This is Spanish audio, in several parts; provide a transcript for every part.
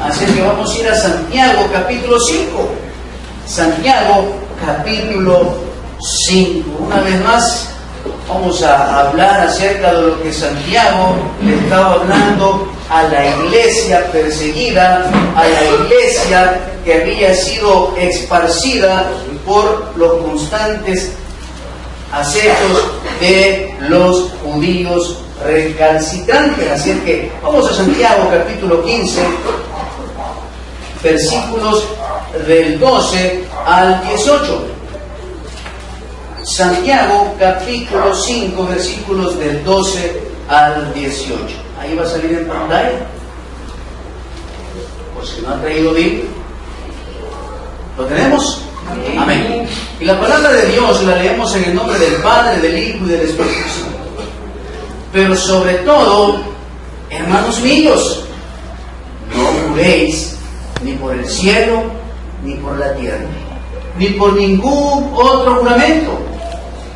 Así que vamos a ir a Santiago capítulo 5. Santiago capítulo 5. Una vez más vamos a hablar acerca de lo que Santiago le estaba hablando a la iglesia perseguida, a la iglesia que había sido esparcida por los constantes acechos de los judíos recalcitrantes. Así es que vamos a Santiago capítulo 15, versículos del 12 al 18. Santiago capítulo 5, versículos del 12 al 18. Ahí va a salir en pantalla, por si no han traído Biblia. ¿Lo tenemos? Amén. Y la palabra de Dios la leemos en el nombre del Padre, del Hijo y del Espíritu Santo. Pero sobre todo, hermanos míos, no juréis ni por el cielo, ni por la tierra, ni por ningún otro juramento,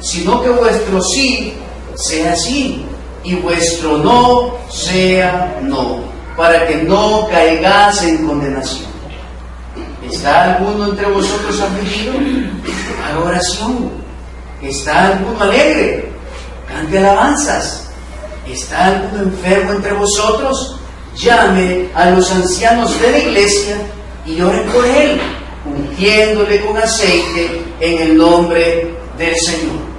sino que vuestro sí sea sí, y vuestro no sea no, para que no caigáis en condenación. ¿Está alguno entre vosotros afligido? Haga oración. ¿Está alguno alegre? Cante alabanzas. ¿Está alguno enfermo entre vosotros? Llame a los ancianos de la iglesia y oren por él, ungiéndole con aceite en el nombre del Señor.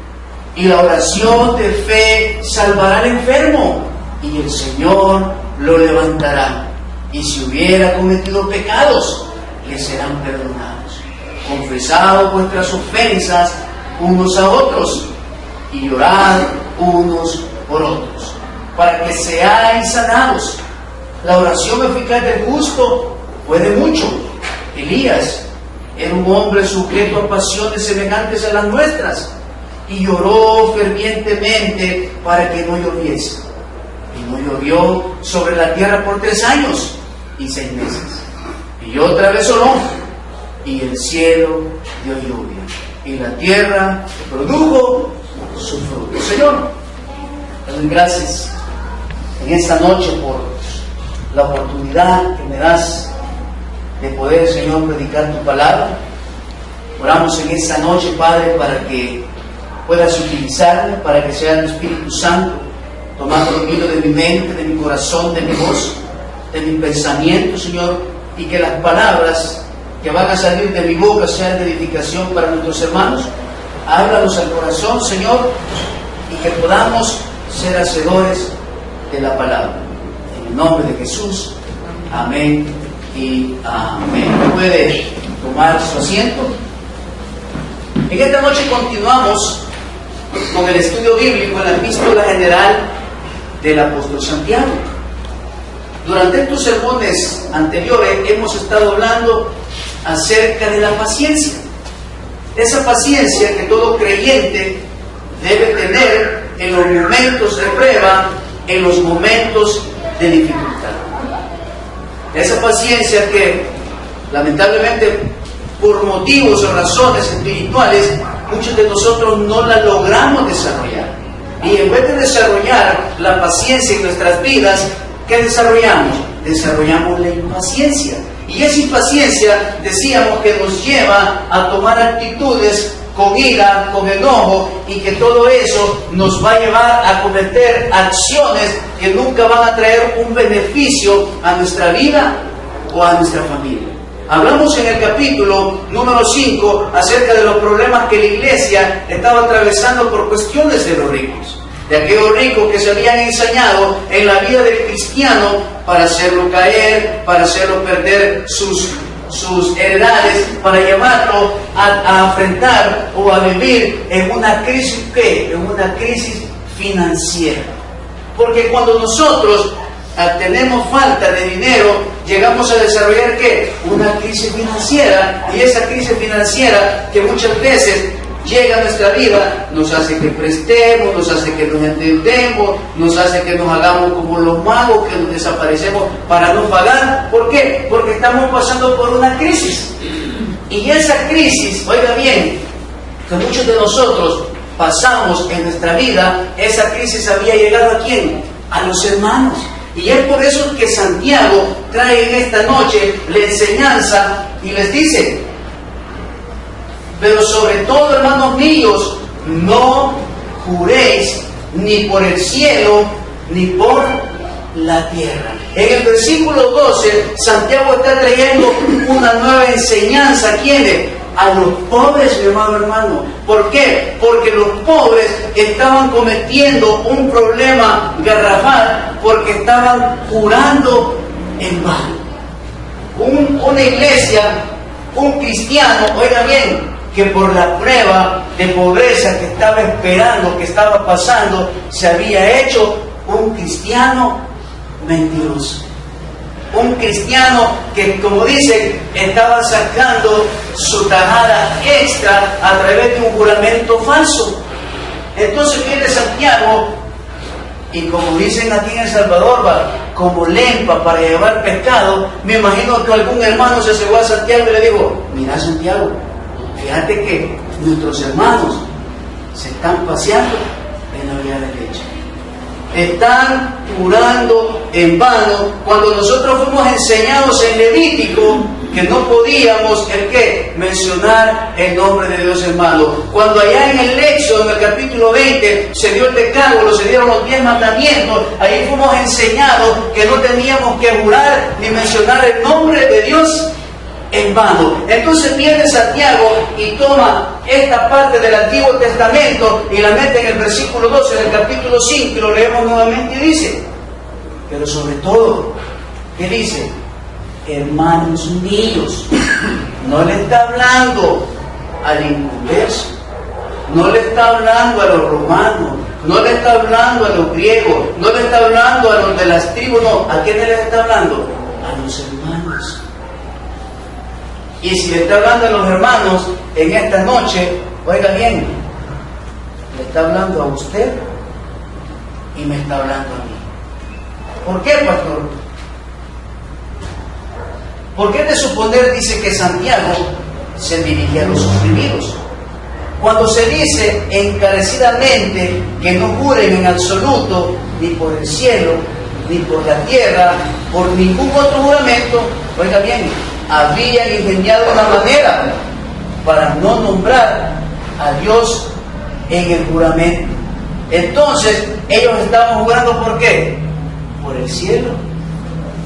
Y la oración de fe salvará al enfermo, y el Señor lo levantará. Y si hubiera cometido pecados, le serán perdonados. Confesad vuestras ofensas unos a otros, y orad unos por otros, para que seáis sanados. La oración eficaz del justo puede mucho. Elías era un hombre sujeto a pasiones semejantes a las nuestras, y oró fervientemente para que no lloviese. Y no llovió sobre la tierra por 3 años y 6 meses. Y otra vez oró, y el cielo dio lluvia, y la tierra produjo su fruto. Señor, te doy gracias en esta noche por la oportunidad que me das de poder, Señor, predicar tu palabra. Oramos en esta noche, Padre, para que puedas utilizarme, para que sea el Espíritu Santo tomando dominio de mi mente, de mi corazón, de mi voz, de mi pensamiento, Señor, y que las palabras que van a salir de mi boca sean de edificación para nuestros hermanos. Háblanos al corazón, Señor, y que podamos ser hacedores de la palabra. En el nombre de Jesús, amén y amén. ¿Puede tomar su asiento? En esta noche continuamos con el estudio bíblico en la epístola general del apóstol Santiago. Durante estos sermones anteriores hemos estado hablando acerca de la paciencia. Esa paciencia que todo creyente debe tener en los momentos de prueba, en los momentos de dificultad. Esa paciencia que lamentablemente por motivos o razones espirituales muchos de nosotros no la logramos desarrollar. Y en vez de desarrollar la paciencia en nuestras vidas, ¿qué desarrollamos? Desarrollamos la impaciencia. Y esa impaciencia, decíamos, que nos lleva a tomar actitudes con ira, con enojo, y que todo eso nos va a llevar a cometer acciones que nunca van a traer un beneficio a nuestra vida o a nuestra familia. Hablamos en el capítulo número 5 acerca de los problemas que la iglesia estaba atravesando por cuestiones de los ricos, de aquellos ricos que se habían ensañado en la vida del cristiano para hacerlo caer, para hacerlo perder sus heredades, para llevarlo a enfrentar o a vivir en una crisis, ¿qué? En una crisis financiera. Porque cuando nosotros tenemos falta de dinero, llegamos a desarrollar ¿qué? Una crisis financiera, y esa crisis financiera que muchas veces llega a nuestra vida, nos hace que prestemos, nos hace que nos endeudemos, nos hace que nos hagamos como los magos, que nos desaparecemos para no pagar. ¿Por qué? Porque estamos pasando por una crisis. Y esa crisis, oiga bien, que muchos de nosotros pasamos en nuestra vida, esa crisis había llegado ¿a quién? A los hermanos. Y es por eso que Santiago trae en esta noche la enseñanza y les dice: pero sobre todo, hermanos míos, no juréis ni por el cielo ni por la tierra. En el versículo 12, Santiago está trayendo una nueva enseñanza. ¿A quiénes? A los pobres, mi amado hermano. ¿Por qué? Porque los pobres estaban cometiendo un problema garrafal porque estaban jurando en vano. Una iglesia, un cristiano, oiga bien, que por la prueba de pobreza que estaba esperando, que estaba pasando, se había hecho un cristiano mentiroso. Un cristiano que, como dicen, estaba sacando su tajada extra a través de un juramento falso. Entonces viene Santiago y, como dicen aquí en El Salvador, va como lempa para llevar pescado. Me imagino que algún hermano se acercó a Santiago y le dijo: mira, Santiago, fíjate que nuestros hermanos se están paseando en la vía de leche. Están jurando en vano, cuando nosotros fuimos enseñados en Levítico que no podíamos, ¿el qué? Mencionar el nombre de Dios, hermano. Cuando allá en el Éxodo, en el capítulo 20, se dio el decálogo, se dieron los 10 mandamientos, ahí fuimos enseñados que no teníamos que jurar ni mencionar el nombre de Dios en vano. Entonces viene Santiago y toma esta parte del Antiguo Testamento y la mete en el versículo 12 del capítulo 5, y lo leemos nuevamente y dice: pero sobre todo, ¿qué dice? Hermanos míos. No le está hablando al inconverso, no le está hablando a los romanos, no le está hablando a los griegos, no le está hablando a los de las tribus, no. ¿A quiénes les está hablando? A los hermanos. Y si le está hablando a los hermanos en esta noche, oiga bien, le está hablando a usted y me está hablando a mí. ¿Por qué, pastor? ¿Por qué de suponer dice que Santiago se dirigía a los oprimidos? Cuando se dice encarecidamente que no juren en absoluto ni por el cielo, ni por la tierra, por ningún otro juramento, oiga bien, habían ingeniado una manera para no nombrar a Dios en el juramento. Entonces, ellos estaban jurando ¿por qué? Por el cielo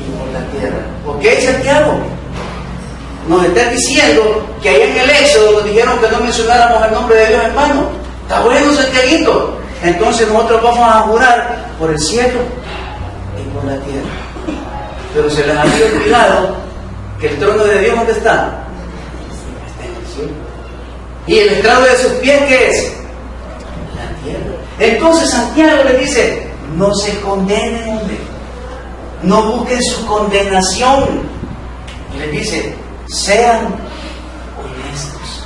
y por la tierra. ¿Por qué, Santiago? Nos está diciendo que allá en el Éxodo nos dijeron que no mencionáramos el nombre de Dios en vano. Está bueno, Santiaguito. Entonces nosotros vamos a jurar por el cielo y por la tierra. Pero se les había olvidado que el trono de Dios, ¿dónde está? Está en el cielo. ¿Y el estrado de sus pies qué es? La tierra. Entonces Santiago le dice: no se condenen, hombre. No busquen su condenación. Y le dice: sean honestos.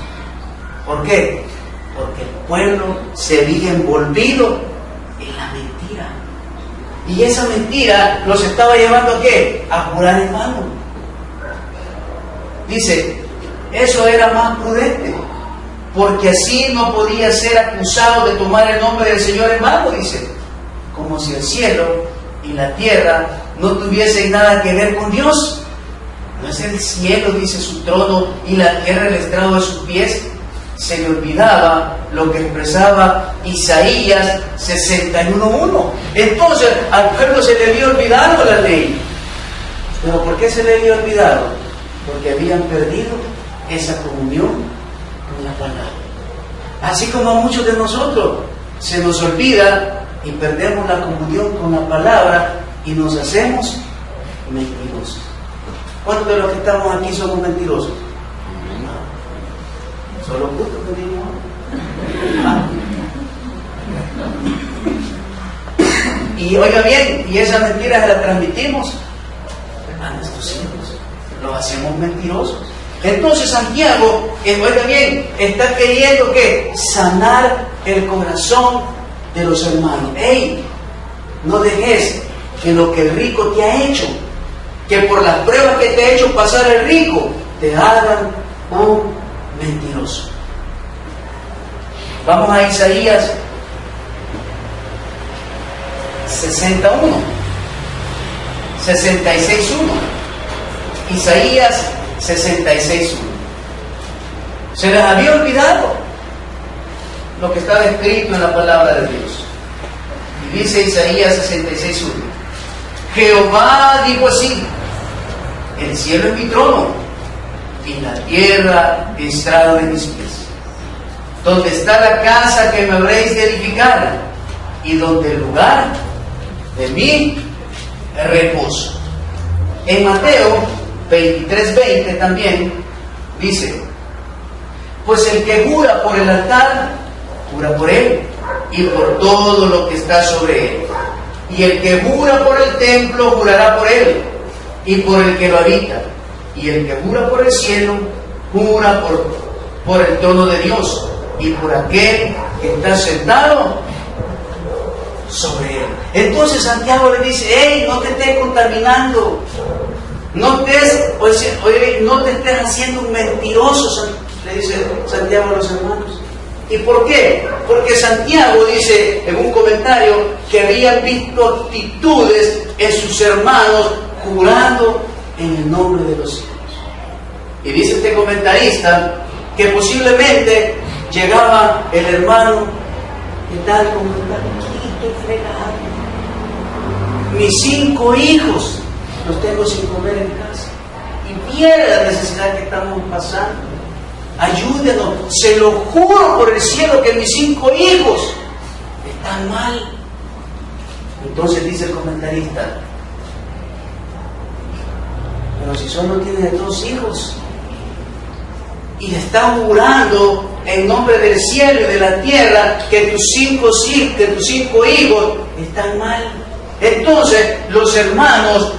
¿Por qué? Porque el pueblo se había envolvido en la mentira. Y esa mentira los estaba llevando ¿a qué? A jurar en vano. Dice, eso era más prudente, porque así no podía ser acusado de tomar el nombre del Señor en vano, dice, como si el cielo y la tierra no tuviesen nada que ver con Dios. No es el cielo, dice, su trono, y la tierra el estrado de sus pies. Se le olvidaba lo que expresaba Isaías 61:1. Entonces al pueblo se le había olvidado la ley. ¿Pero por qué se le había olvidado? Porque habían perdido esa comunión con la palabra. Así como a muchos de nosotros se nos olvida y perdemos la comunión con la palabra y nos hacemos mentirosos. ¿Cuántos de los que estamos aquí somos mentirosos? No. Solo justo que digo. Y oiga bien, y esas mentiras las transmitimos a nuestros hijos. Los hacemos mentirosos. Entonces Santiago, oiga bien, está queriendo que sanar el corazón de los hermanos. ¡Ey! No dejes que lo que el rico te ha hecho, que por las pruebas que te ha hecho pasar el rico, te hagan un mentiroso. Vamos a Isaías 61. 66.1. Isaías 66.1. Se les había olvidado lo que estaba escrito en la palabra de Dios. Y dice Isaías 66.1: Jehová dijo así: el cielo es mi trono y la tierra estrado de mis pies. Donde está la casa que me habréis de edificar, y donde el lugar de mi reposo. En Mateo 23:20 también dice: pues el que jura por el altar, jura por él y por todo lo que está sobre él. Y el que jura por el templo, jurará por él y por el que lo habita. Y el que jura por el cielo, jura por el trono de Dios y por aquel que está sentado sobre él. Entonces Santiago le dice: hey, no te estés contaminando, no te estés haciendo un mentiroso, le dice Santiago a los hermanos. ¿Y por qué? Porque Santiago dice en un comentario que habían visto actitudes en sus hermanos jurando en el nombre de los cielos. Y dice este comentarista que posiblemente llegaba el hermano, ¿qué tal? Como tranquilo, fregado. Mis 5 hijos los tengo sin comer en casa. Y viera la necesidad que estamos pasando. Ayúdenos, se lo juro por el cielo que mis 5 hijos están mal. Entonces dice el comentarista: pero si solo tienes 2 hijos y están jurando en nombre del cielo y de la tierra que tus 5 hijos están mal. Entonces los hermanos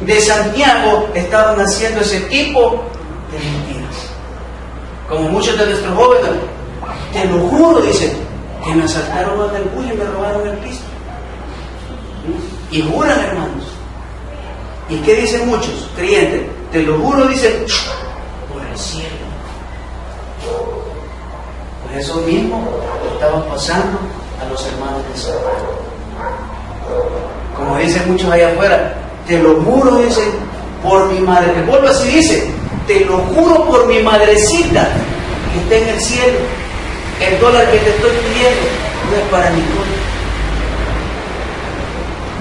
de Santiago estaban haciendo ese tipo de mentiras. Como muchos de nuestros jóvenes: te lo juro, dicen, que me asaltaron hasta el puño y me robaron el pisto. Y juran, hermanos. ¿Y qué dicen muchos creyentes? Te lo juro, dicen, por el cielo. Pues eso mismo estaba pasando a los hermanos de Santiago. Como dicen muchos allá afuera: te lo juro, dicen, por mi madre. El pueblo así dice: te lo juro por mi madrecita que está en el cielo. El dólar que te estoy pidiendo no es para mi cuenta.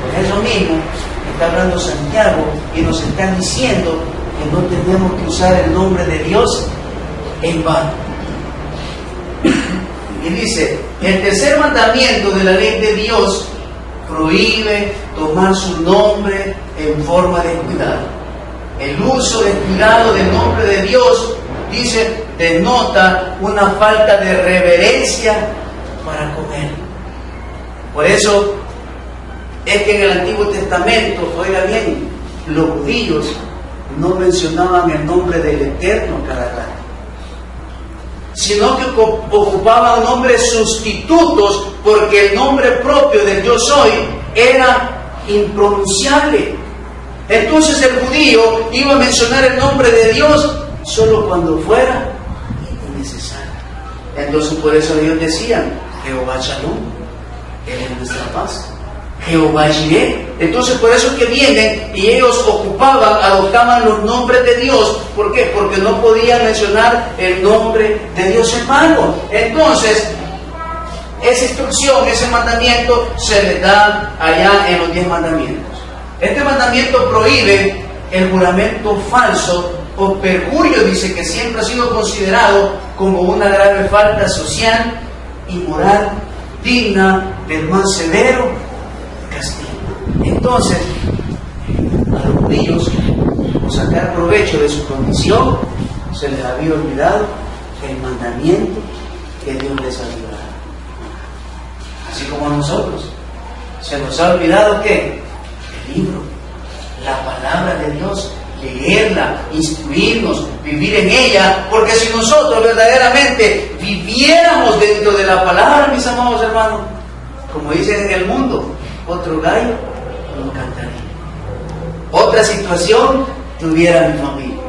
Por eso mismo está hablando Santiago y nos está diciendo que no tenemos que usar el nombre de Dios en vano. Y dice: el tercer mandamiento de la ley de Dios prohíbe tomar su nombre en forma descuidada. El uso descuidado del nombre de Dios, dice, denota una falta de reverencia para con Él. Por eso es que en el Antiguo Testamento, oiga bien, los judíos no mencionaban el nombre del Eterno cada rato, sino que ocupaban nombres sustitutos, porque el nombre propio del Yo Soy era impronunciable. Entonces el judío iba a mencionar el nombre de Dios solo cuando fuera necesario. Entonces por eso ellos decían: Jehová Shalom, Él es nuestra paz. Jehová Jireh. Entonces por eso es que vienen y ellos adoptaban los nombres de Dios. ¿Por qué? Porque no podían mencionar el nombre de Dios en vano. Entonces esa instrucción, ese mandamiento se le da allá en los 10 mandamientos. Este mandamiento prohíbe el juramento falso o perjurio, dice, que siempre ha sido considerado como una grave falta social y moral digna del más severo castigo. Entonces, a los judíos, por sacar provecho de su condición, se les había olvidado el mandamiento que Dios les había dado. Así como a nosotros, se nos ha olvidado ¿qué? El libro, la palabra de Dios, leerla, instruirnos, vivir en ella, porque si nosotros verdaderamente viviéramos dentro de la palabra, mis amados hermanos, como dicen en el mundo, otro gallo no cantaría, otra situación tuviera mi familia,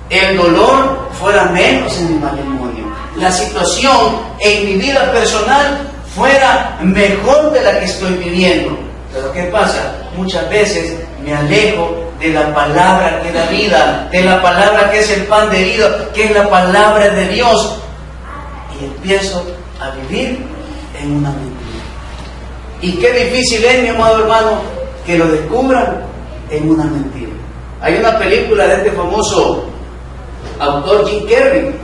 el dolor fuera menos en mi matrimonio, la situación en mi vida personal fuera mejor de la que estoy viviendo. Pero ¿qué pasa? Muchas veces me alejo de la palabra que da vida, de la palabra que es el pan de vida, que es la palabra de Dios, y empiezo a vivir en una mentira. Y qué difícil es, mi amado hermano, que lo descubran en una mentira. Hay una película de este famoso autor Jim Carrey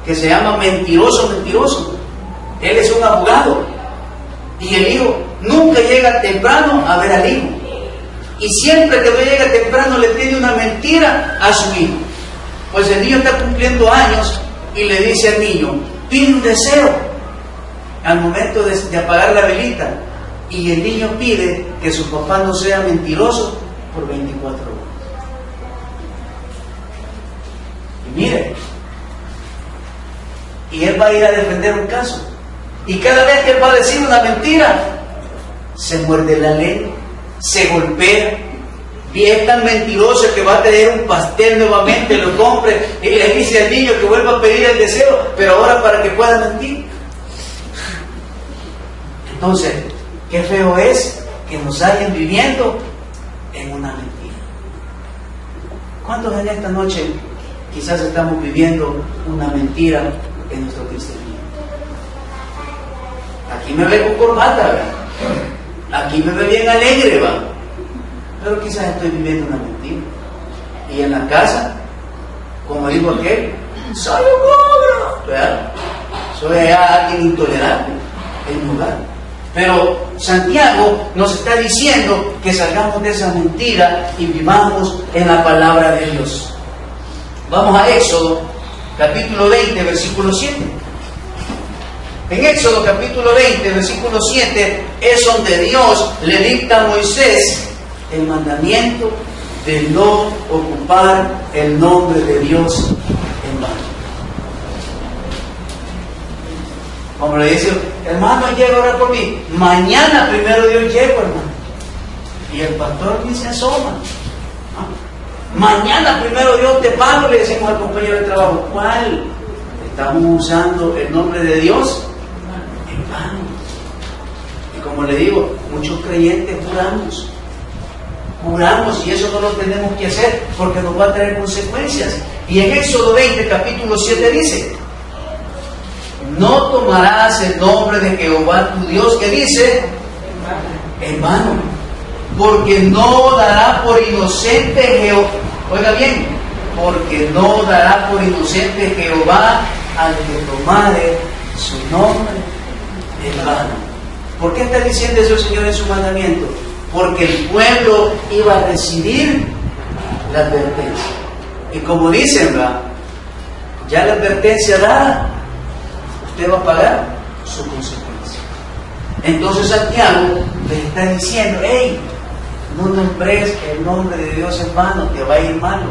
que se llama Mentiroso, Mentiroso. Él es un abogado y el hijo nunca llega temprano a ver al hijo, y siempre que no llega temprano le tiene una mentira a su hijo. Pues el niño está cumpliendo años y le dice al niño, pide un deseo al momento de apagar la velita, y el niño pide que su papá no sea mentiroso por 24 horas. Y mire, y él va a ir a defender un caso, y cada vez que él va a decir una mentira, se muerde la lengua, se golpea, y es tan mentiroso que va a tener un pastel nuevamente, lo compre, y le dice al niño que vuelva a pedir el deseo, pero ahora para que pueda mentir. Entonces, qué feo es que nos hayan viviendo en una mentira. ¿Cuántos en esta noche quizás estamos viviendo una mentira en nuestro cristianismo? Aquí me ve con corbata, ¿verdad? Aquí me ve bien alegre, ¿va? Pero quizás estoy viviendo una mentira. Y en la casa, como dijo aquel, soy un ogro, ¿verdad? Soy alguien intolerante en mi hogar. Pero Santiago nos está diciendo que salgamos de esa mentira y vivamos en la palabra de Dios. Vamos a Éxodo, capítulo 20, versículo 7. En Éxodo, capítulo 20, versículo 7, es donde Dios le dicta a Moisés el mandamiento de no ocupar el nombre de Dios en vano. Como le dice, hermano, llega a orar por mí. Mañana primero Dios llego, hermano. Y el pastor ni se asoma. ¿No? Mañana primero Dios te pago, le decimos al compañero de trabajo. ¿Cuál? Estamos usando el nombre de Dios en vano. Y como le digo, muchos creyentes juramos, y eso no lo tenemos que hacer porque nos va a traer consecuencias. Y en Éxodo 20, capítulo 7 dice, no tomarás el nombre de Jehová tu Dios, que dice, en vano, porque no dará por inocente Jehová, oiga bien, porque no dará por inocente Jehová al que tomare su nombre en vano. ¿Por qué está diciendo eso el Señor en su mandamiento? Porque el pueblo iba a recibir la advertencia. Y como dicen, ¿verdad? Ya la advertencia dada, usted va a pagar su consecuencia. Entonces Santiago le está diciendo, hey, no nombres el nombre de Dios en vano, te va a ir mal.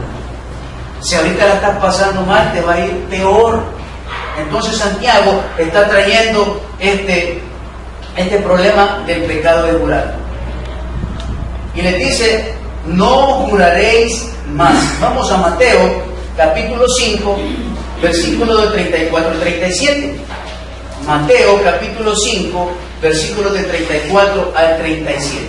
Si ahorita la estás pasando mal, te va a ir peor. Entonces Santiago está trayendo este problema del pecado de jurar. Y le dice, no juraréis más. Vamos a Mateo, capítulo 5, versículos de 34 al 37. Mateo, capítulo 5, versículos de 34 al 37.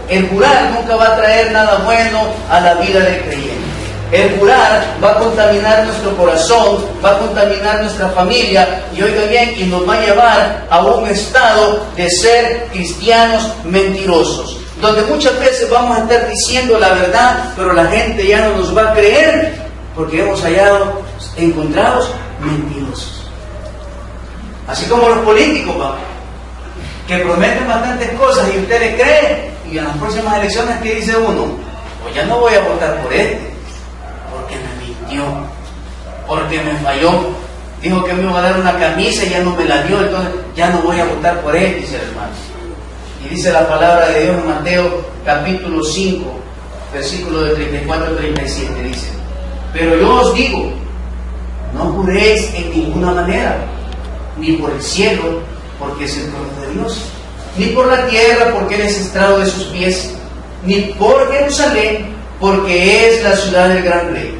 El jurar nunca va a traer nada bueno a la vida del creyente. El jurar va a contaminar nuestro corazón, va a contaminar nuestra familia, y oiga bien, y nos va a llevar a un estado de ser cristianos mentirosos, donde muchas veces vamos a estar diciendo la verdad, pero la gente ya no nos va a creer, porque hemos encontrados mentirosos. Así como los políticos, que prometen bastantes cosas y usted le cree, y en las próximas elecciones, ¿qué dice uno? Pues ya no voy a votar por porque me mintió, porque me falló, dijo que me iba a dar una camisa y ya no me la dio, entonces ya no voy a votar por él, dice el hermano. Y dice la palabra de Dios en Mateo capítulo 5, versículos de 34 al 37, dice, pero yo os digo, no juréis en ninguna manera, ni por el cielo, porque es el trono de Dios, ni por la tierra, porque Él es estrado de sus pies, ni por Jerusalén, porque es la ciudad del gran rey,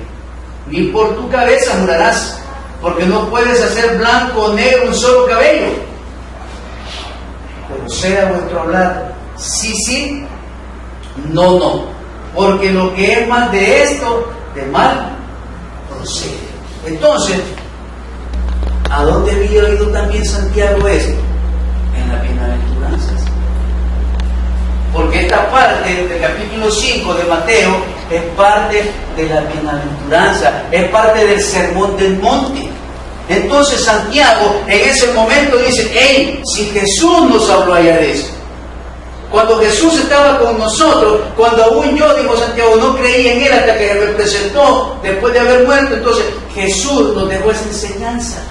ni por tu cabeza jurarás, porque no puedes hacer blanco o negro un solo cabello. pero sea vuestro hablar sí, sí, no, no, porque lo que es mal de esto, de mal procede. Entonces, ¿a dónde había oído también Santiago esto? En las bienaventuranzas. Porque esta parte del capítulo 5 de Mateo es parte de la bienaventuranza, es parte del sermón del monte. Entonces Santiago en ese momento dice: hey, si Jesús nos habló allá de eso, cuando Jesús estaba con nosotros, cuando aún yo, dijo Santiago, no creía en Él hasta que me presentó después de haber muerto, entonces Jesús nos dejó esa enseñanza.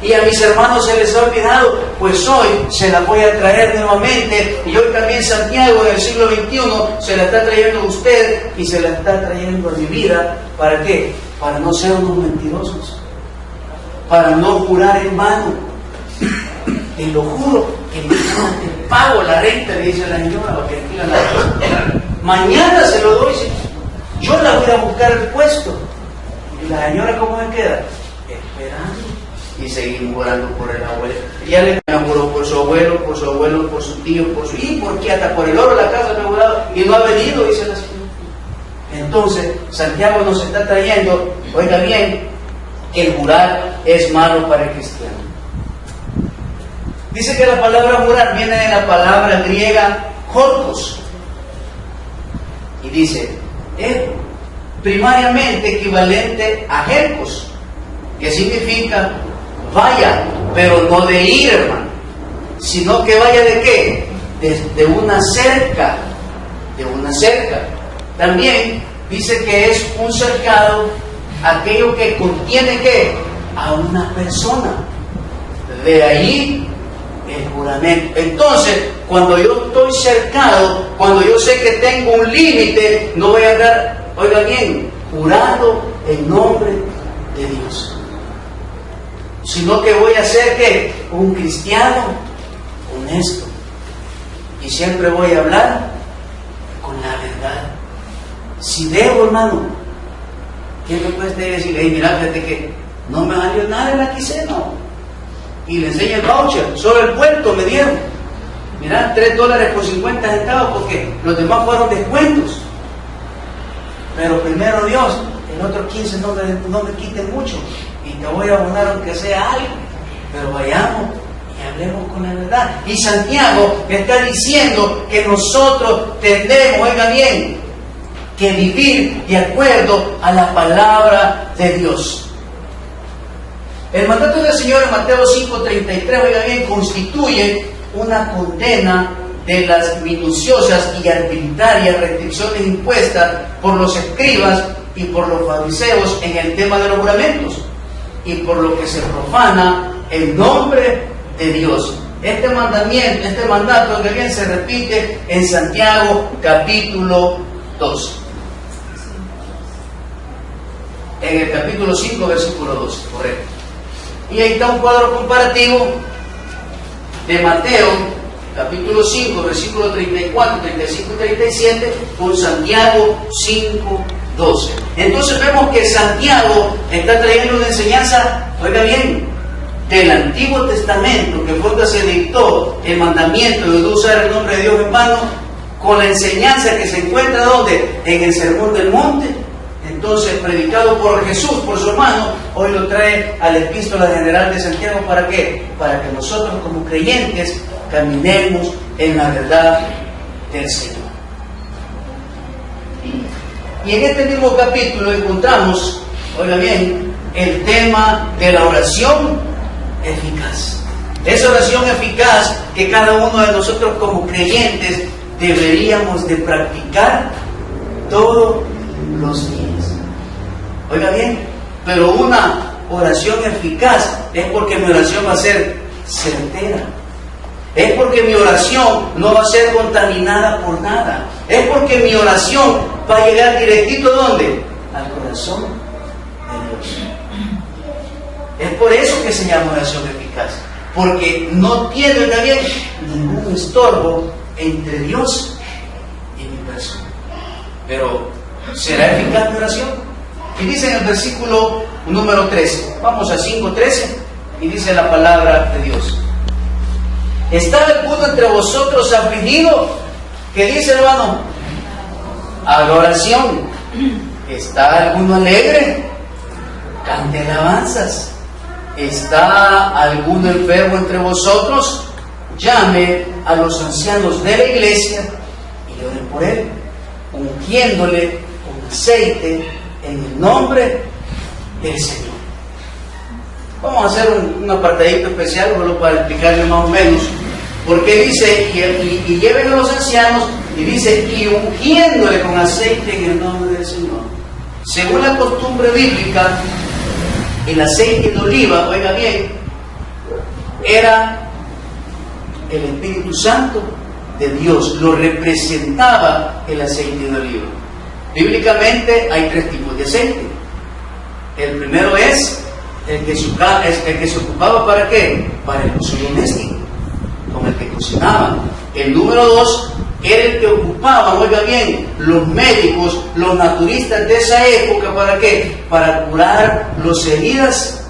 Y a mis hermanos se les ha olvidado, pues hoy se la voy a traer nuevamente. Y hoy también Santiago en el siglo XXI se la está trayendo a usted y se la está trayendo a mi vida. ¿Para qué? Para no ser unos mentirosos, para no jurar en vano. Te lo juro que mañana te pago la renta, le dice la señora, o que alquila la mañana se lo doy, yo la voy a buscar el puesto. Y la señora, ¿cómo me queda? Esperando. Y seguimos orando por el abuelo. Ya le oró por su abuelo, por su tío, por su hijo, y porque hasta por el oro de la casa me ha orado y no ha venido, dice la señora. Entonces, Santiago nos está trayendo, oiga bien, que el jurar es malo para el cristiano. Dice que la palabra jurar viene de la palabra griega jorkos. Y dice, es primariamente equivalente a jercos, que significa vaya, pero no de ir, hermano, sino que vaya de qué, de una cerca, de una cerca. También dice que es un cercado aquello que contiene ¿qué? A una persona. De ahí el juramento. Entonces, cuando yo estoy cercado, cuando yo sé que tengo un límite, no voy a andar, oiga bien, jurando en nombre de Dios, sino que voy a ser ¿qué? Un cristiano honesto. Y siempre voy a hablar con la verdad. Si debo, hermano, ¿qué me puede decir? Hey, mira, fíjate que no me salió nada en la quincena. Y le enseña el voucher, solo el puerto me dieron. Mira, $3.50 porque los demás fueron descuentos. Pero primero Dios, el otro 15 no me quiten mucho. Y te voy a abonar aunque sea algo. Pero vayamos y hablemos con la verdad. Y Santiago está diciendo que nosotros tendremos, oiga bien, que vivir de acuerdo a la palabra de Dios. El mandato del Señor en Mateo 5:33, oiga bien, constituye una condena de las minuciosas y arbitrarias restricciones impuestas por los escribas y por los fariseos en el tema de los juramentos, y por lo que se profana el nombre de Dios. Este mandato, oiga bien, se repite en Santiago capítulo 2. En el capítulo 5, versículo 12, correcto. Y ahí está un cuadro comparativo de Mateo, capítulo 5, versículo 34, 35 y 37, con Santiago 5, 12. Entonces vemos que Santiago está trayendo una enseñanza, oiga bien, del Antiguo Testamento, que fue que se dictó el mandamiento de no usar el nombre de Dios en vano, con la enseñanza que se encuentra ¿dónde? En el Sermón del Monte. Entonces, predicado por Jesús, por su hermano, hoy lo trae a la Epístola General de Santiago. ¿Para qué? Para que nosotros como creyentes caminemos en la verdad del Señor. Y en este mismo capítulo encontramos, oiga bien, el tema de la oración eficaz. Esa oración eficaz que cada uno de nosotros como creyentes deberíamos de practicar todos los días. Oiga bien, pero una oración eficaz es porque mi oración va a ser certera. Es porque mi oración no va a ser contaminada por nada. Es porque mi oración va a llegar directito ¿dónde? Al corazón de Dios. Es por eso que se llama oración eficaz. Porque no tiene, oiga bien, ningún estorbo entre Dios y mi persona. Pero, ¿será eficaz mi oración? Y dice en el versículo número 13, vamos a 5:13, y dice la palabra de Dios. ¿Está alguno entre vosotros afligido? ¿Qué dice, hermano? Haga oración. ¿Está alguno alegre? Cante alabanzas. ¿Está alguno enfermo entre vosotros? Llame a los ancianos de la iglesia y oren por él, ungiéndole con aceite en el nombre del Señor. Vamos a hacer un apartadito especial solo para explicarle más o menos. Porque dice, y lleven a los ancianos, y dice, y ungiéndole con aceite en el nombre del Señor. Según la costumbre bíblica, el aceite de oliva, oiga bien, era el Espíritu Santo de Dios, lo representaba el aceite de oliva. Bíblicamente hay 3 tipos de aceite. El primero es el que se ocupaba ¿para qué? Para el uso doméstico, con el que cocinaban. El número 2 era el que ocupaban, oiga bien, los médicos, los naturistas de esa época, ¿para qué? Para curar las heridas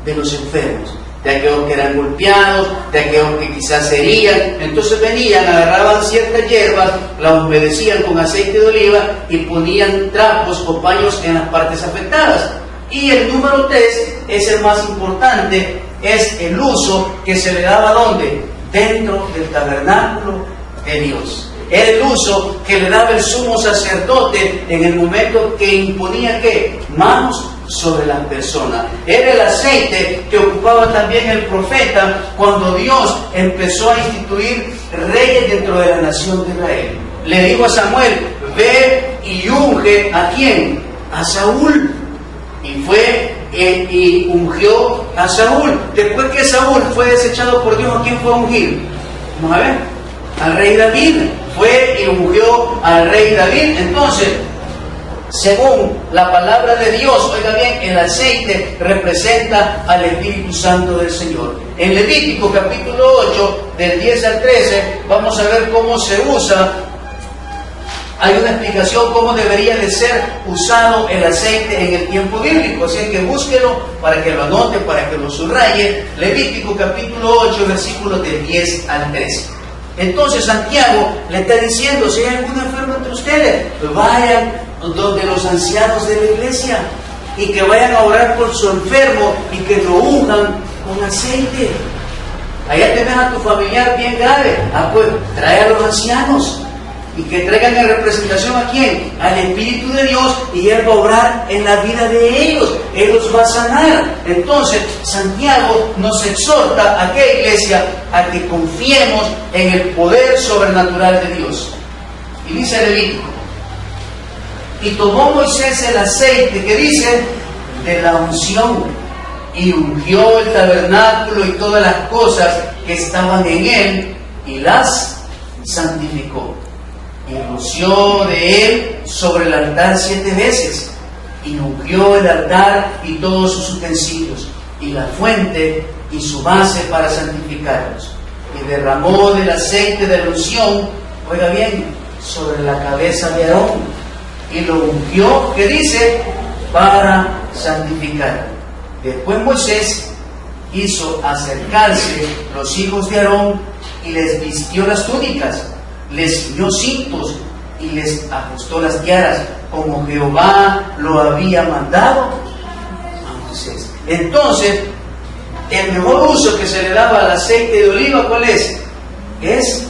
de los enfermos, de aquellos que eran golpeados, de aquellos que quizás herían. Entonces venían, agarraban ciertas hierbas, las humedecían con aceite de oliva y ponían trapos o paños en las partes afectadas. Y el número 3 es el más importante, es el uso que se le daba ¿dónde? Dentro del tabernáculo de Dios. Era el uso que le daba el sumo sacerdote en el momento que imponía ¿qué? Manos sobre las personas. Era el aceite que ocupaba también el profeta cuando Dios empezó a instituir reyes dentro de la nación de Israel. Le dijo a Samuel, ve y unge ¿a quién? A Saúl. Y fue y ungió a Saúl. Después que Saúl fue desechado por Dios, ¿a quién fue a ungir? Vamos a ver, al rey David. Fue y ungió al rey David. Entonces, según la palabra de Dios, oiga bien, el aceite representa al Espíritu Santo del Señor. En Levítico capítulo 8, del 10 al 13, vamos a ver cómo se usa. Hay una explicación cómo debería de ser usado el aceite en el tiempo bíblico. Así que búsquelo para que lo anote, para que lo subraye. Levítico capítulo 8, versículos del 10 al 13. Entonces Santiago le está diciendo, si hay algún enfermo entre ustedes, vayan donde los ancianos de la iglesia y que vayan a orar por su enfermo y que lo unjan con aceite. Allá te ves a tu familiar bien grave, pues trae a los ancianos y que traigan en representación ¿a quién? Al Espíritu de Dios, y Él va a obrar en la vida de ellos, Él los va a sanar. Entonces Santiago nos exhorta a qué, iglesia, a que confiemos en el poder sobrenatural de Dios. Y dice Levítico, y tomó Moisés el aceite, que dice, de la unción, y ungió el tabernáculo y todas las cosas que estaban en él, y las santificó. Y roció de él sobre el altar 7 veces, y ungió el altar y todos sus utensilios, y la fuente y su base para santificarlos. Y derramó del aceite de la unción, oiga bien, sobre la cabeza de Aarón, y lo ungió, que dice, para santificar. Después Moisés hizo acercarse los hijos de Aarón y les vistió las túnicas, les ciñó cintos y les ajustó las tiaras, como Jehová lo había mandado a Moisés. Entonces, el mejor uso que se le daba al aceite de oliva, ¿cuál es? Es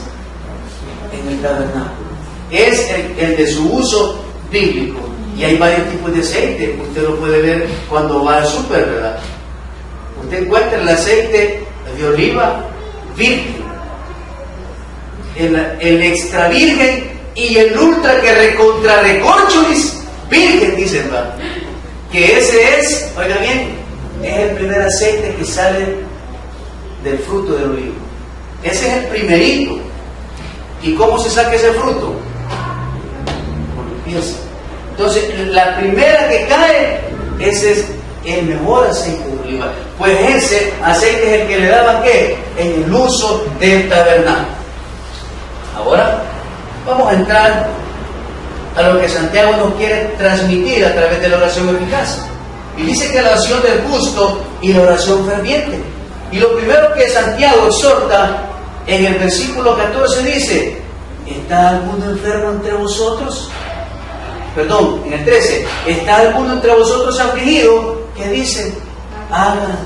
en el tabernáculo. Es el de su uso bíblico. Y hay varios tipos de aceite. Usted lo puede ver cuando va al súper, ¿verdad? Usted encuentra el aceite de oliva virgen, el extra virgen y el ultra que recontra recorcholis virgen, dicen, ¿verdad? Que ese es, oiga bien, es el primer aceite que sale del fruto del olivo. Ese es el primerito. ¿Y cómo se saca ese fruto? Por limpieza. Entonces, la primera que cae, ese es el mejor aceite de oliva. Pues ese aceite es el que le daban, ¿qué? En el uso del tabernáculo. Ahora vamos a entrar a lo que Santiago nos quiere transmitir a través de la oración eficaz. Y dice que la oración del justo y la oración ferviente. Y lo primero que Santiago exhorta En el versículo 14 dice, ¿está alguno enfermo entre vosotros? Perdón, en el 13, ¿está alguno entre vosotros afligido? ¿Qué dice? Hagan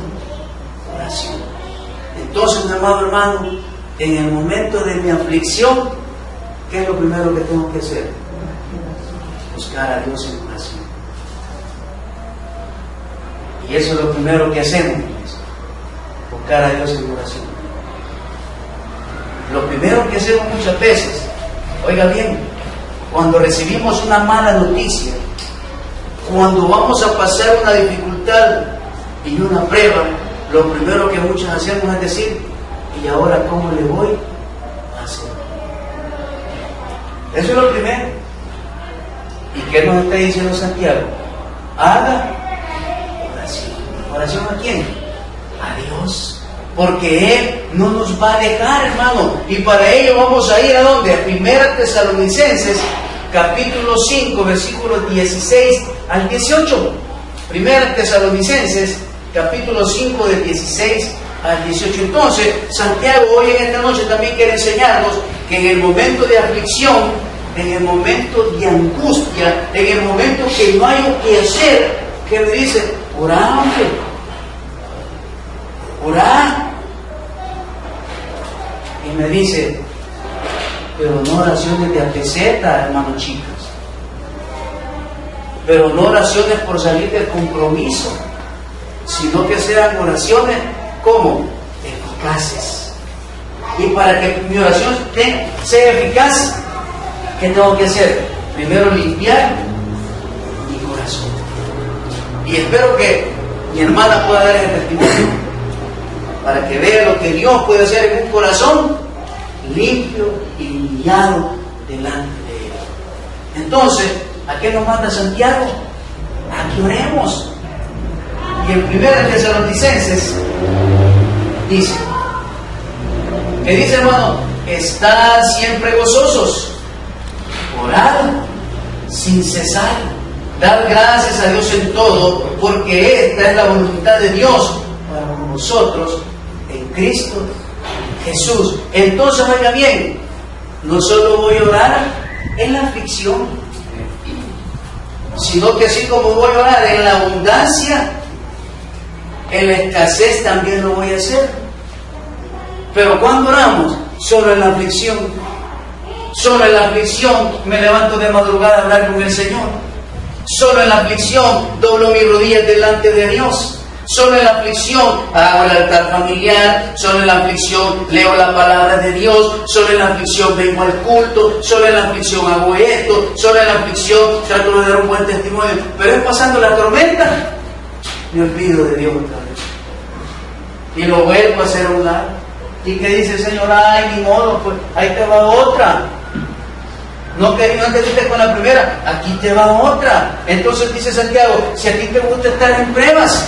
oración. Entonces, mi amado hermano, en el momento de mi aflicción, ¿qué es lo primero que tengo que hacer? Buscar a Dios en oración. Y eso es lo primero que hacemos, buscar a Dios en oración. Lo primero que hacemos muchas veces, oiga bien, cuando recibimos una mala noticia, cuando vamos a pasar una dificultad y una prueba, lo primero que muchos hacemos es decir, ¿y ahora cómo le voy a hacer? Eso es lo primero. ¿Y qué nos está diciendo Santiago? Haga oración. ¿Oración a quién? A Dios. Porque Él no nos va a dejar, hermano. Y para ello vamos a ir ¿a dónde? A 1 Tesalonicenses, capítulo 5, versículos 16 al 18. 1 Tesalonicenses, capítulo 5, de 16 al 18. Entonces, Santiago hoy en esta noche también quiere enseñarnos que en el momento de aflicción, en el momento de angustia, en el momento que no hay que hacer, ¿qué me dice? Orá, hombre. Orá. Y me dice, pero no oraciones de apeseta, hermanos chicos. Pero no oraciones por salir del compromiso, sino que sean oraciones como eficaces. Y para que mi oración sea eficaz, ¿qué tengo que hacer? Primero limpiar mi corazón. Y espero que mi hermana pueda dar el testimonio para que vea lo que Dios puede hacer en un corazón limpio y limpiado delante de Él. Entonces, ¿a qué nos manda Santiago? A que oremos. Y en 1 Tesalonicenses dice, ¿qué dice, hermano? Estad siempre gozosos, orad sin cesar, dar gracias a Dios en todo, porque esta es la voluntad de Dios para nosotros en Cristo Jesús. Entonces, oiga bien, no solo voy a orar en la aflicción, sino que así como voy a orar en la abundancia, en la escasez también lo voy a hacer. Pero cuando oramos, solo en la aflicción. Solo en la aflicción me levanto de madrugada a hablar con el Señor. Solo en la aflicción doblo mis rodillas delante de Dios. Solo en la aflicción hago el altar familiar. Solo en la aflicción leo la palabra de Dios. Solo en la aflicción vengo al culto. Solo en la aflicción hago esto. Solo en la aflicción trato de dar un buen testimonio. Pero es pasando la tormenta, me olvido de Dios otra vez. Y lo vuelvo a hacer a un lado. ¿Y qué dice el Señor? Ay, ni modo, pues ahí te va otra. No te diste con la primera, aquí te va otra. Entonces dice Santiago, si a ti te gusta estar en pruebas,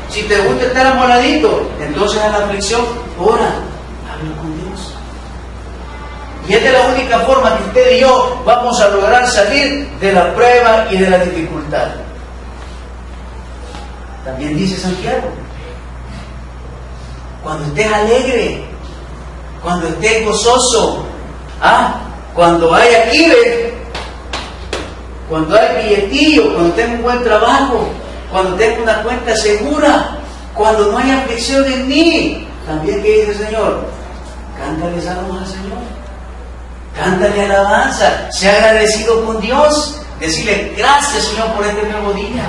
si te gusta estar amoladito, entonces en la aflicción, ora, habla con Dios. Y esta es la única forma que usted y yo vamos a lograr salir de la prueba y de la dificultad. También dice Santiago, cuando estés alegre, cuando estés gozoso, cuando hay aquiles, cuando hay billetillo, cuando tengo un buen trabajo, cuando tengo una cuenta segura, cuando no hay aflicción en mí, también ¿qué dice el Señor? Cántale salmos al Señor, cántale alabanza, sea agradecido con Dios, decirle gracias Señor por este nuevo día.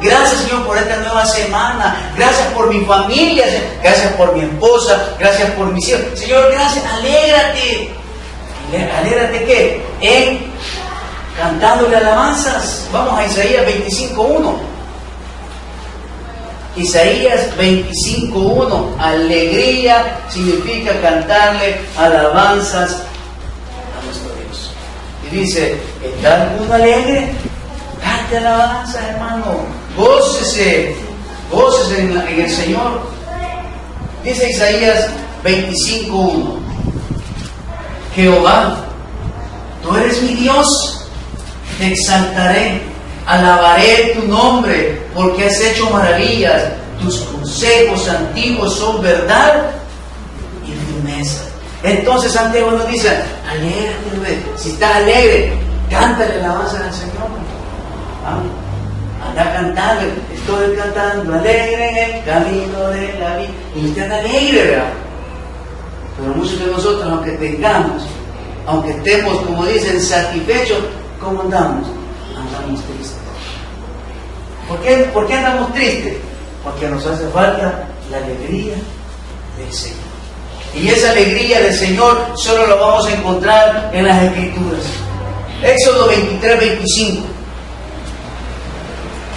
Gracias, Señor, por esta nueva semana. Gracias por mi familia. Gracias por mi esposa. Gracias por mis hijos. Señor, gracias. Alégrate. ¿Alégrate qué? Cantándole alabanzas. Vamos a Isaías 25:1. Isaías 25:1. Alegría significa cantarle alabanzas a nuestro Dios. Y dice, ¿está alguno alegre? Cante alabanza, hermano. Gócese en el Señor. Dice Isaías 25:1. Jehová, tú eres mi Dios, te exaltaré, alabaré tu nombre, porque has hecho maravillas, tus consejos antiguos son verdad y firmeza. Entonces Santiago nos dice, alégrate, si estás alegre, cántale alabanza al Señor. Anda cantando, estoy cantando alegre en el camino de la vida. Y están alegre, ¿verdad? Pero muchos de nosotros, aunque estemos, como dicen, satisfechos, ¿cómo andamos? Andamos tristes. ¿Por qué andamos tristes? Porque nos hace falta la alegría del Señor. Y esa alegría del Señor solo la vamos a encontrar en las Escrituras. Éxodo 23, 25.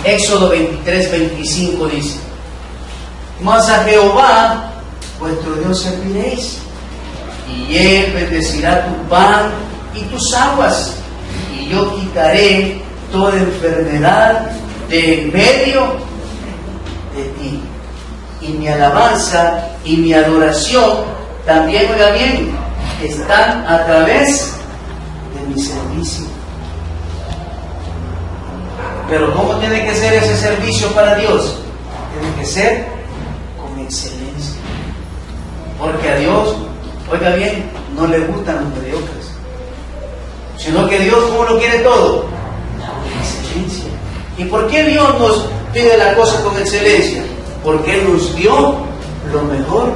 Éxodo 23, 25 dice: mas a Jehová vuestro Dios serviréis, y Él bendecirá tu pan y tus aguas, y yo quitaré toda enfermedad de en medio de ti. Y mi alabanza y mi adoración también, oiga bien, están a través de mi servicio. Pero ¿cómo tiene que ser ese servicio para Dios? Tiene que ser con excelencia. Porque a Dios, oiga bien, no le gustan los mediocres, sino que Dios, ¿cómo lo quiere todo? Con excelencia. ¿Y por qué Dios nos pide la cosa con excelencia? Porque Él nos dio lo mejor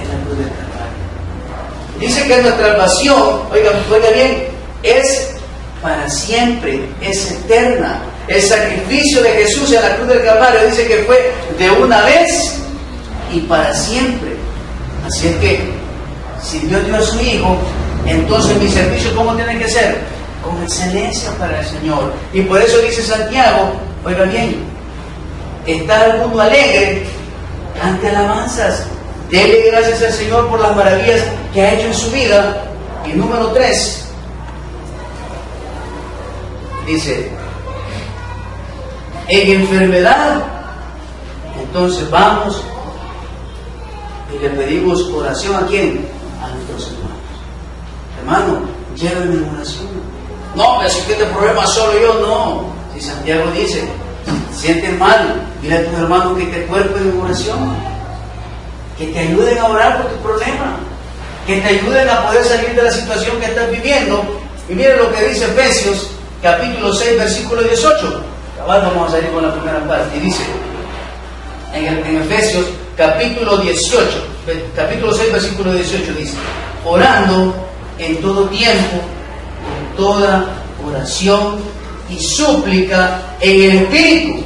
en la cruz del Calvario. Dice que nuestra salvación, oiga bien, es para siempre, es eterna. El sacrificio de Jesús en la cruz del Calvario dice que fue de una vez y para siempre. Así es que, si Dios dio a su Hijo, entonces mi servicio, ¿cómo tiene que ser? Con excelencia para el Señor. Y por eso dice Santiago, oiga bien, ¿está alguno alegre? Cante alabanzas, dele gracias al Señor por las maravillas que ha hecho en su vida. Y número 3, dice, en enfermedad, entonces vamos y le pedimos oración ¿a quién? A nuestros hermanos. Hermano, llévenme en oración. No, pero si que este problema solo yo, no. Si Santiago dice, sientes mal, dile a tus hermanos que te cuerpen en oración, que te ayuden a orar por tu problema, que te ayuden a poder salir de la situación que estás viviendo. Y mire lo que dice Efesios capítulo 6 versículo 18. Vamos a salir con la primera parte. Y dice en Efesios capítulo 6 versículo 18 dice: orando en todo tiempo, con toda oración y súplica en el Espíritu,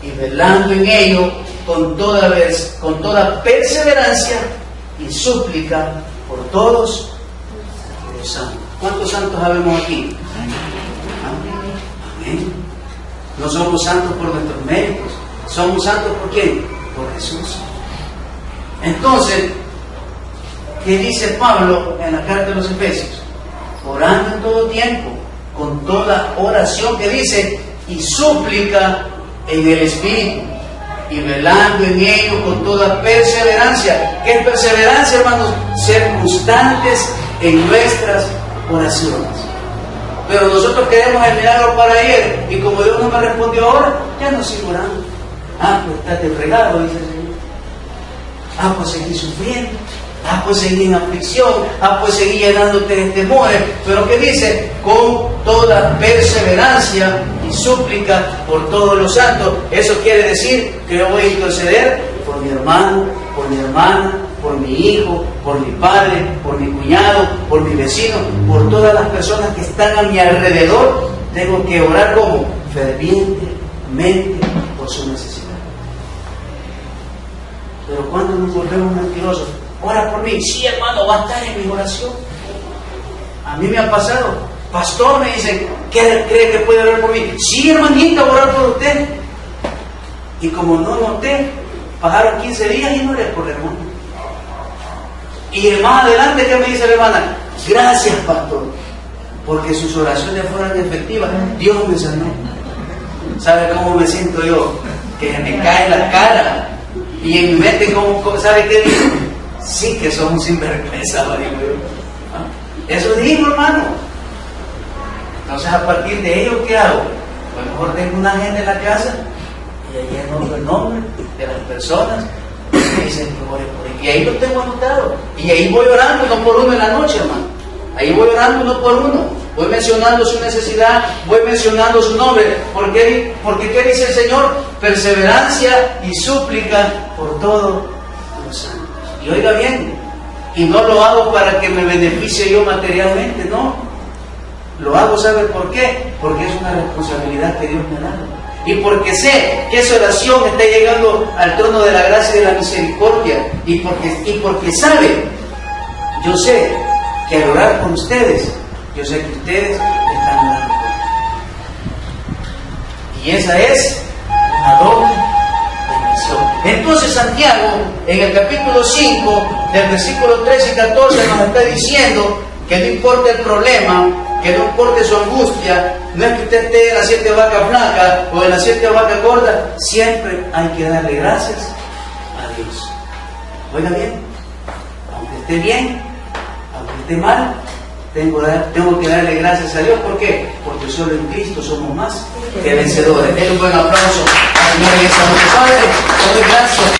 y velando en ello con toda perseverancia y súplica por todos los santos. ¿Cuántos santos habemos aquí? Amén. No somos santos por nuestros méritos, somos santos ¿por quién? Por Jesús. Entonces, ¿qué dice Pablo en la carta de los Efesios? Orando en todo tiempo, con toda oración, que dice, y súplica en el Espíritu, y velando en ello con toda perseverancia. ¿Qué es perseverancia, hermanos? Ser constantes en nuestras oraciones. Pero nosotros queremos el milagro para ayer, y como Dios no me respondió ahora, ya no sigo orando. Pues estás de regalo, dice el Señor. Pues seguí sufriendo. Pues seguí en aflicción. Pues seguí llenándote de temores. Pero ¿qué dice? Con toda perseverancia y súplica por todos los santos. Eso quiere decir que yo voy a interceder por mi hermano, por mi hermana, por mi hijo, por mi padre, por mi cuñado, por mi vecino, por todas las personas que están a mi alrededor. Tengo que orar como fervientemente por su necesidad. Pero cuando nos volvemos mentirosos, ora por mí. Sí, hermano, va a estar en mi oración. A mí me ha pasado. Pastor, me dicen, ¿cree que puede orar por mí? Sí, hermanita, voy a orar por usted. Y como no noté, pasaron 15 días y no oré por el hermano. Y más adelante, ¿qué me dice la hermana? Gracias, pastor, porque sus oraciones fueron efectivas. Dios me sanó. ¿Sabe cómo me siento yo? Que me cae la cara. Y en mi mente, ¿sabe qué digo? Sí que somos sinvergüenza, digo yo. Eso digo, hermano. Entonces, a partir de ello, ¿qué hago? A lo mejor tengo una agenda en la casa y ahí anoto el nombre de las personas dicen que ore por él. Y ahí lo tengo anotado. Y ahí voy orando uno por uno en la noche, hermano. Ahí voy orando uno por uno. Voy mencionando su necesidad, voy mencionando su nombre. Porque ¿qué dice el Señor? Perseverancia y súplica por todos los santos. Y oiga bien, y no lo hago para que me beneficie yo materialmente, no. Lo hago, ¿sabe por qué? Porque es una responsabilidad que Dios me ha dado. Y porque sé que esa oración está llegando al trono de la gracia y de la misericordia. Y porque sabe, yo sé que al orar por ustedes, yo sé que ustedes están orando por mí. Y esa es una doble bendición. Entonces Santiago, en el capítulo 5, del versículo 13 y 14, nos está diciendo que no importa el problema, que no importe su angustia, no es que usted esté en las 7 vacas flacas o en las 7 vacas gordas, siempre hay que darle gracias a Dios. Oiga bien, aunque esté bien, aunque esté mal, tengo que darle gracias a Dios. ¿Por qué? Porque solo en Cristo somos más que vencedores. Den un buen aplauso al Señor en esta noche. Padre, te doy gracias.